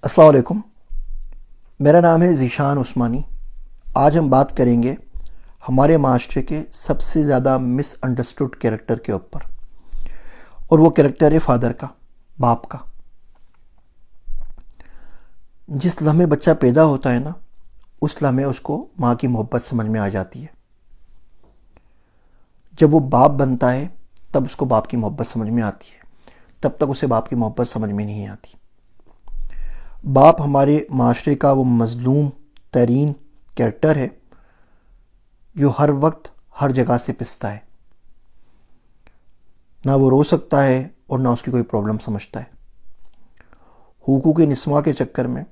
السلام علیکم، میرا نام ہے ذیشان عثمانی۔ آج ہم بات کریں گے ہمارے معاشرے کے سب سے زیادہ مس انڈرسٹوڈ کیریکٹر کے اوپر، اور وہ کیریکٹر ہے فادر کا، باپ کا۔ جس لمحے بچہ پیدا ہوتا ہے نا، اس لمحے اس کو ماں کی محبت سمجھ میں آ جاتی ہے۔ جب وہ باپ بنتا ہے تب اس کو باپ کی محبت سمجھ میں آتی ہے، تب تک اسے باپ کی محبت سمجھ میں نہیں آتی۔ باپ ہمارے معاشرے کا وہ مظلوم ترین کیریکٹر ہے جو ہر وقت ہر جگہ سے پستا ہے۔ نہ وہ رو سکتا ہے اور نہ اس کی کوئی پرابلم سمجھتا ہے۔ حقوق نسواں کے چکر میں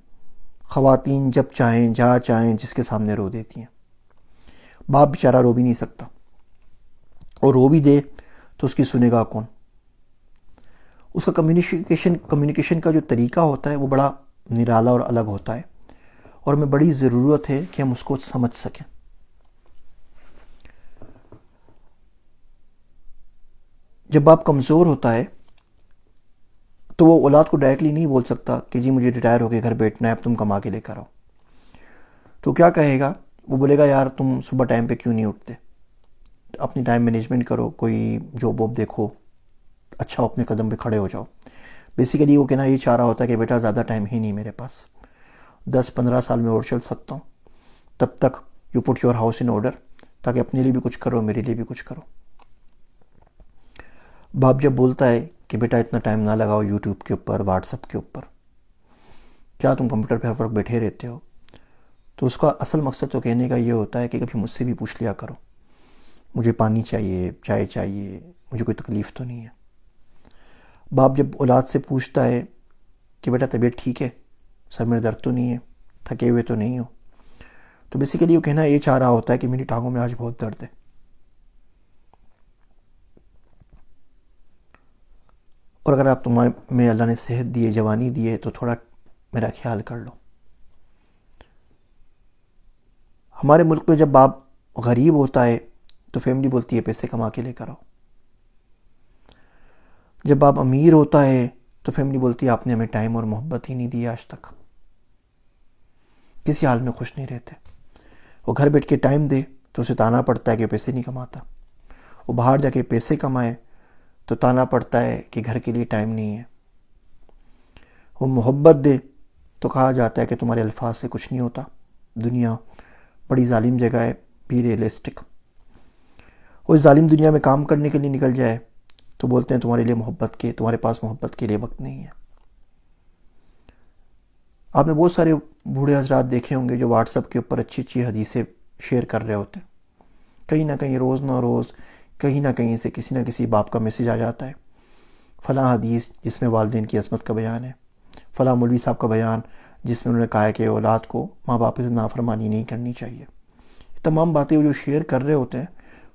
خواتین جب چاہیں جہاں چاہیں جس کے سامنے رو دیتی ہیں۔ باپ بیچارہ رو بھی نہیں سکتا، اور رو بھی دے تو اس کی سنے گا کون؟ اس کا کمیونیکیشن کا جو طریقہ ہوتا ہے وہ بڑا نرالا اور الگ ہوتا ہے، اور ہمیں بڑی ضرورت ہے کہ ہم اس کو سمجھ سکیں۔ جب باپ کمزور ہوتا ہے تو وہ اولاد کو ڈائریکٹلی نہیں بول سکتا کہ جی مجھے ریٹائر ہو کے گھر بیٹھنا ہے، اب تم کما کے لے کر آؤ۔ تو کیا کہے گا؟ وہ بولے گا یار تم صبح ٹائم پہ کیوں نہیں اٹھتے، اپنی ٹائم مینجمنٹ کرو، کوئی جاب واب دیکھو، اچھا اپنے قدم پہ کھڑے ہو جاؤ۔ بیسیکلی وہ کہنا یہ چاہ رہا ہوتا ہے کہ بیٹا زیادہ ٹائم ہی نہیں میرے پاس، 10-15 سال میں اور چل سکتا ہوں، تب تک you put your house in order, تاکہ اپنے لیے بھی کچھ کرو، میرے لیے بھی کچھ کرو۔ باپ جب بولتا ہے کہ بیٹا اتنا ٹائم نہ لگاؤ یوٹیوب کے اوپر، واٹس ایپ کے اوپر، کیا تم کمپیوٹر پہ ہر وقت بیٹھے رہتے ہو، تو اس کا اصل مقصد تو کہنے کا یہ ہوتا ہے کہ کبھی مجھ سے بھی پوچھ لیا کرو، مجھے پانی چاہیے، چائے چاہیے، مجھے کوئی تکلیف تو نہیں ہے۔ باپ جب اولاد سے پوچھتا ہے کہ بیٹا طبیعت ٹھیک ہے، سر میں درد تو نہیں ہے، تھکے ہوئے تو نہیں ہو، تو بیسیکلی وہ کہنا یہ چاہ رہا ہوتا ہے کہ میری ٹانگوں میں آج بہت درد ہے۔ اور اگر آپ تمہارے میں اللہ نے صحت دی ہے، جوانی دی ہے، تو تھوڑا میرا خیال کر لو۔ ہمارے ملک میں جب باپ غریب ہوتا ہے تو فیملی بولتی ہے پیسے کما کے لے کر آؤ۔ جب باپ امیر ہوتا ہے تو فیملی بولتی ہے آپ نے ہمیں ٹائم اور محبت ہی نہیں دی آج تک، کسی حال میں خوش نہیں رہتے۔ وہ گھر بیٹھ کے ٹائم دے تو اسے تانا پڑتا ہے کہ پیسے نہیں کماتا، وہ باہر جا کے پیسے کمائے تو تانا پڑتا ہے کہ گھر کے لیے ٹائم نہیں ہے۔ وہ محبت دے تو کہا جاتا ہے کہ تمہارے الفاظ سے کچھ نہیں ہوتا، دنیا بڑی ظالم جگہ ہے، بی ریئلسٹک۔ وہ اس ظالم دنیا میں کام کرنے کے لیے نکل جائے تو بولتے ہیں تمہارے پاس محبت کے لیے وقت نہیں ہے۔ آپ نے بہت سارے بوڑھے حضرات دیکھے ہوں گے جو واٹس ایپ کے اوپر اچھی اچھی حدیثیں شیئر کر رہے ہوتے ہیں۔ کہیں نہ کہیں روز نہ روز کہیں نہ کہیں سے کسی نہ کسی باپ کا میسیج آ جاتا ہے، فلاں حدیث جس میں والدین کی عظمت کا بیان ہے، فلاں مولوی صاحب کا بیان جس میں انہوں نے کہا ہے کہ اولاد کو ماں باپ سے نافرمانی نہیں کرنی چاہیے۔ یہ تمام باتیں وہ جو شیئر کر رہے ہوتے ہیں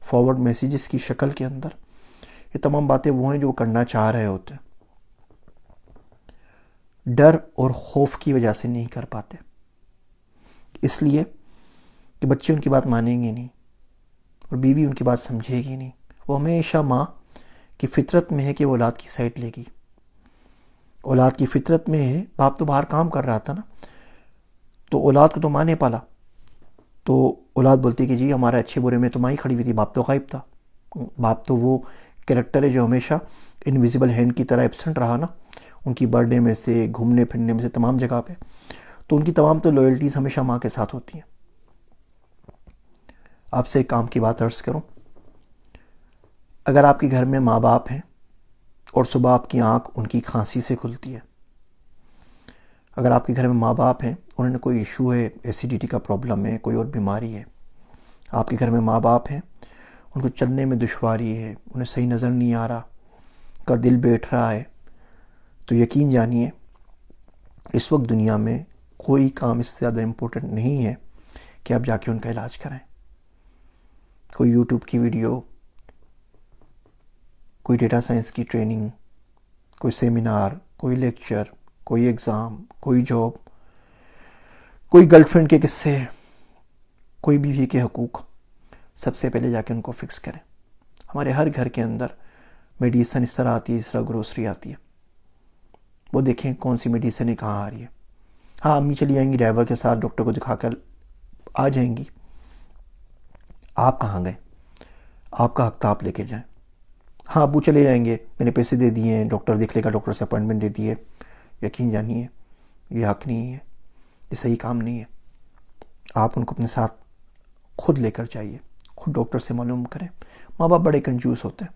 فارورڈ میسیجز کی شکل کے اندر، یہ تمام باتیں وہ ہیں جو وہ کرنا چاہ رہے ہوتے ہیں، ڈر اور خوف کی وجہ سے نہیں کر پاتے، اس لیے کہ بچے ان کی بات مانیں گے نہیں اور بیوی ان کی بات سمجھے گی نہیں۔ وہ ہمیشہ ماں کی فطرت میں ہے کہ وہ اولاد کی سائڈ لے گی، اولاد کی فطرت میں ہے۔ باپ تو باہر کام کر رہا تھا نا، تو اولاد کو تو ماں نے پالا، تو اولاد بولتی کہ جی ہمارے اچھے برے میں تو ماں ہی کھڑی ہوئی تھی، باپ تو غائب تھا۔ باپ تو وہ کریکٹر ہے جو ہمیشہ انویزیبل ہینڈ کی طرح ایبسنٹ رہا نا، ان کی برتھ ڈے میں سے، گھومنے پھرنے میں سے، تمام جگہ پہ، تو ان کی تمام تو لائلٹیز ہمیشہ ماں کے ساتھ ہوتی ہیں۔ آپ سے ایک کام کی بات عرض کروں، اگر آپ کے گھر میں ماں باپ ہیں اور صبح آپ کی آنکھ ان کی کھانسی سے کھلتی ہے، اگر آپ کے گھر میں ماں باپ ہیں، انہوں نے کوئی ایشو ہے، ایسیڈیٹی کا پرابلم ہے، کوئی اور بیماری ہے، آپ کے گھر میں ماں باپ ہیں، ان کو چلنے میں دشواری ہے، انہیں صحیح نظر نہیں آ رہا، ان کا دل بیٹھ رہا ہے، تو یقین جانیے اس وقت دنیا میں کوئی کام اس سے زیادہ امپورٹنٹ نہیں ہے کہ آپ جا کے ان کا علاج کریں۔ کوئی یوٹیوب کی ویڈیو، کوئی ڈیٹا سائنس کی ٹریننگ، کوئی سیمینار، کوئی لیکچر، کوئی ایگزام، کوئی جاب، کوئی گرل فرینڈ کے قصے، کوئی بیوی کے حقوق، سب سے پہلے جا کے ان کو فکس کریں۔ ہمارے ہر گھر کے اندر میڈیسن اس طرح آتی ہے، اس طرح گروسری آتی ہے، وہ دیکھیں کون سی میڈیسن کہاں آ رہی ہے۔ ہاں امی چلی جائیں گی ڈرائیور کے ساتھ، ڈاکٹر کو دکھا کر آ جائیں گی. آپ کہاں گئے؟ آپ کا حق تھا آپ لے کے جائیں. ہاں ابو چلے جائیں گے، میں نے پیسے دے دیے ہیں، ڈاکٹر دیکھ لے گا، ڈاکٹر سے اپوائنٹمنٹ دے دیے. یقین جانیے یہ حق نہیں ہے، یہ صحیح کام نہیں ہے. آپ ان کو اپنے ساتھ خود لے کر جائیے، خود ڈاکٹر سے معلوم کریں. ماں باپ بڑے کنجوس ہوتے ہیں،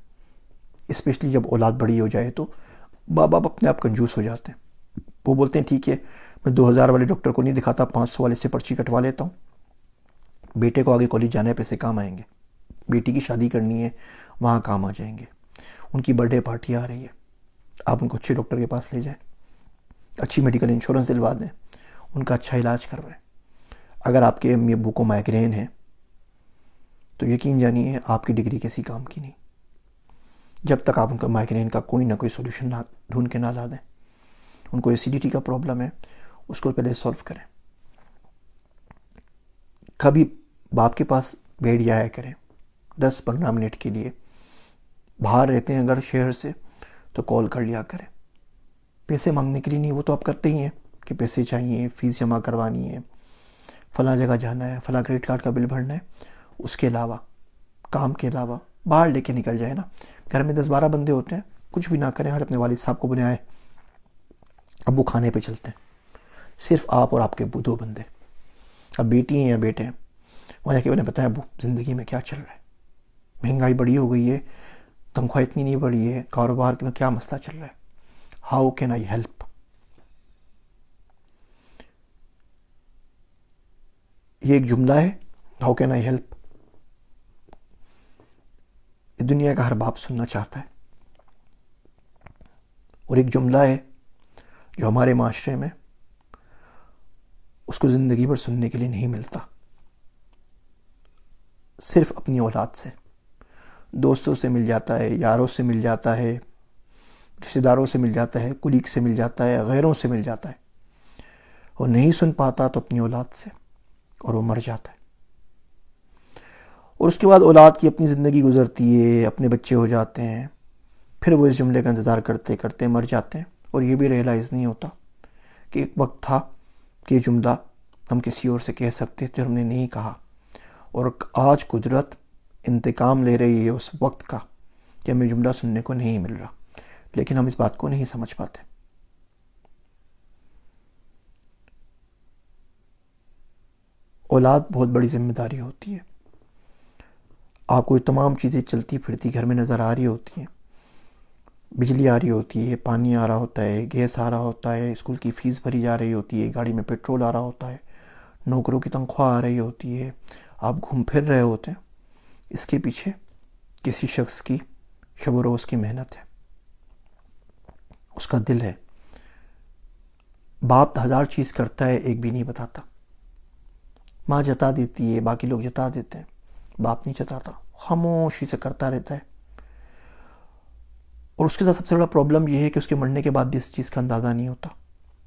اسپیشلی جب اولاد بڑی ہو جائے تو ماں باپ اپنے آپ کنجوس ہو جاتے ہیں. وہ بولتے ہیں ٹھیک ہے میں 2000 والے ڈاکٹر کو نہیں دکھاتا، 500 والے سے پرچی کٹوا لیتا ہوں. بیٹے کو آگے کالج جانا ہے، پیسے کام آئیں گے. بیٹی کی شادی کرنی ہے، وہاں کام آ جائیں گے. ان کی برتھ ڈے پارٹی آ رہی ہے، آپ ان کو اچھے ڈاکٹر کے پاس لے جائیں، اچھی میڈیکل انشورنس دلوا دیں، ان کا اچھا علاج کروائیں. اگر آپ کے امی ابو کو مائیگرین ہے تو یقین جانیے آپ کی ڈگری کسی کام کی نہیں، جب تک آپ ان کا مائیگرین کا کوئی نہ کوئی سولوشن نہ ڈھونڈ کے نہ لا دیں. ان کو ایسیڈیٹی کا پرابلم ہے، اس کو پہلے سولو کریں. کبھی باپ کے پاس بیٹھ جایا کریں 10-15 منٹ کے لیے. باہر رہتے ہیں اگر شہر سے تو کال کر لیا کریں. پیسے مانگنے کے لیے نہیں، وہ تو آپ کرتے ہی ہیں کہ پیسے چاہیے، فیس جمع کروانی ہے، فلاں جگہ جانا ہے، فلاں کریڈٹ کارڈ کا بل بھرنا ہے. اس کے علاوہ کام کے علاوہ باہر لے کے نکل جائے نا. گھر میں 10-12 بندے ہوتے ہیں، کچھ بھی نہ کریں. آج اپنے والد صاحب کو بنائیں، ابو کھانے پہ چلتے ہیں، صرف آپ اور آپ کے ابو 2 بندے. اب بیٹی ہیں یا بیٹے ہیں، وہاں جا کے انہیں بتائیں ابو زندگی میں کیا چل رہا ہے، مہنگائی بڑی ہو گئی ہے، تنخواہ اتنی نہیں بڑھی ہے، کاروبار میں کیا مسئلہ چل رہا ہے، ہاؤ کین آئی ہیلپ. یہ ایک جملہ ہے، ہاؤ کین آئی ہیلپ. یہ دنیا کا ہر باپ سننا چاہتا ہے. اور ایک جملہ ہے جو ہمارے معاشرے میں اس کو زندگی بھر سننے کے لیے نہیں ملتا، صرف اپنی اولاد سے. دوستوں سے مل جاتا ہے، یاروں سے مل جاتا ہے، رشتہ داروں سے مل جاتا ہے، کولیگ سے مل جاتا ہے، غیروں سے مل جاتا ہے، اور نہیں سن پاتا تو اپنی اولاد سے، اور وہ مر جاتا ہے. اور اس کے بعد اولاد کی اپنی زندگی گزرتی ہے، اپنے بچے ہو جاتے ہیں، پھر وہ اس جملے کا انتظار کرتے کرتے مر جاتے ہیں. اور یہ بھی ریئلائز نہیں ہوتا کہ ایک وقت تھا کہ یہ جملہ ہم کسی اور سے کہہ سکتے تھے، ہم نے نہیں کہا. اور آج قدرت انتقام لے رہی ہے اس وقت کا کہ ہمیں جملہ سننے کو نہیں مل رہا، لیکن ہم اس بات کو نہیں سمجھ پاتے. اولاد بہت بڑی ذمہ داری ہوتی ہے. آپ کو یہ تمام چیزیں چلتی پھرتی گھر میں نظر آ رہی ہوتی ہیں، بجلی آ رہی ہوتی ہے، پانی آ رہا ہوتا ہے، گیس آ رہا ہوتا ہے، اسکول کی فیس بھری جا رہی ہوتی ہے، گاڑی میں پیٹرول آ رہا ہوتا ہے، نوکروں کی تنخواہ آ رہی ہوتی ہے، آپ گھوم پھر رہے ہوتے ہیں. اس کے پیچھے کسی شخص کی شب و روز کی محنت ہے، اس کا دل ہے. باپ 1000 چیز کرتا ہے، ایک بھی نہیں بتاتا. ماں جتا دیتی ہے، باقی لوگ جتا دیتے ہیں، باپ نہیں جتاتا، خاموشی سے کرتا رہتا ہے. اور اس کے ساتھ سب سے بڑا پرابلم یہ ہے کہ اس کے مرنے کے بعد بھی اس چیز کا اندازہ نہیں ہوتا.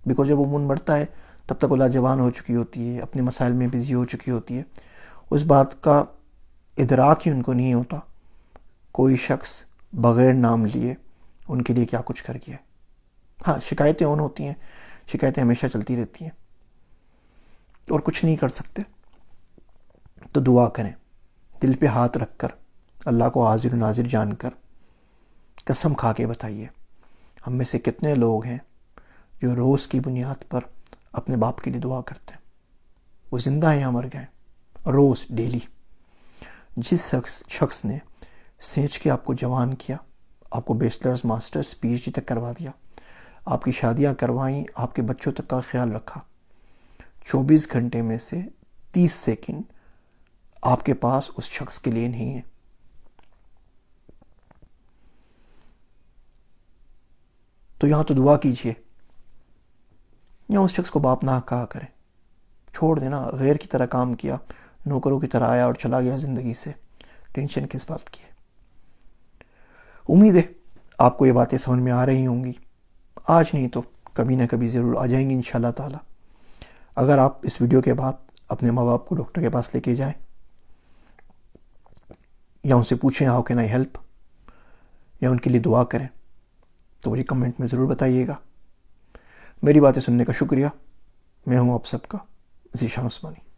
بیکاز جب وہ من مرتا ہے تب تک اولاد جوان ہو چکی ہوتی ہے، اپنے مسائل میں بزی ہو چکی ہوتی ہے. اس بات کا ادراک ہی ان کو نہیں ہوتا کوئی شخص بغیر نام لیے ان کے لیے کیا کچھ کر گیا. ہاں شکایتیں اون ہوتی ہیں، شکایتیں ہمیشہ چلتی رہتی ہیں، اور کچھ نہیں کر سکتے. تو دعا کریں، دل پہ ہاتھ رکھ کر، اللہ کو حاضر و ناظر جان کر قسم کھا کے بتائیے ہم میں سے کتنے لوگ ہیں جو روز کی بنیاد پر اپنے باپ کے لیے دعا کرتے ہیں. وہ زندہ ہیں یا مر گئے، روز ڈیلی. جس شخص نے سینچ کے آپ کو جوان کیا، آپ کو بیچلرز ماسٹرز PhD تک کروا دیا، آپ کی شادیاں کروائیں، آپ کے بچوں تک کا خیال رکھا، 24 گھنٹے میں سے 30 سیکنڈ آپ کے پاس اس شخص کے لیے نہیں ہے. تو یہاں تو دعا کیجئے، یا اس شخص کو باپ نہ کہا کریں، چھوڑ دینا. غیر کی طرح کام کیا، نوکروں کی طرح آیا اور چلا گیا زندگی سے، ٹینشن کس بات کی ہے. امید ہے آپ کو یہ باتیں سمجھ میں آ رہی ہوں گی. آج نہیں تو کبھی نہ کبھی ضرور آ جائیں گی انشاءاللہ تعالی. اگر آپ اس ویڈیو کے بعد اپنے ماں باپ کو ڈاکٹر کے پاس لے کے جائیں، یا ان سے پوچھیں ہاؤ کین آئی ہیلپ، یا ان کے لیے دعا کریں، تو مجھے کمنٹ میں ضرور بتائیے گا. میری باتیں سننے کا شکریہ. میں ہوں آپ سب کا ذیشان عثمانی۔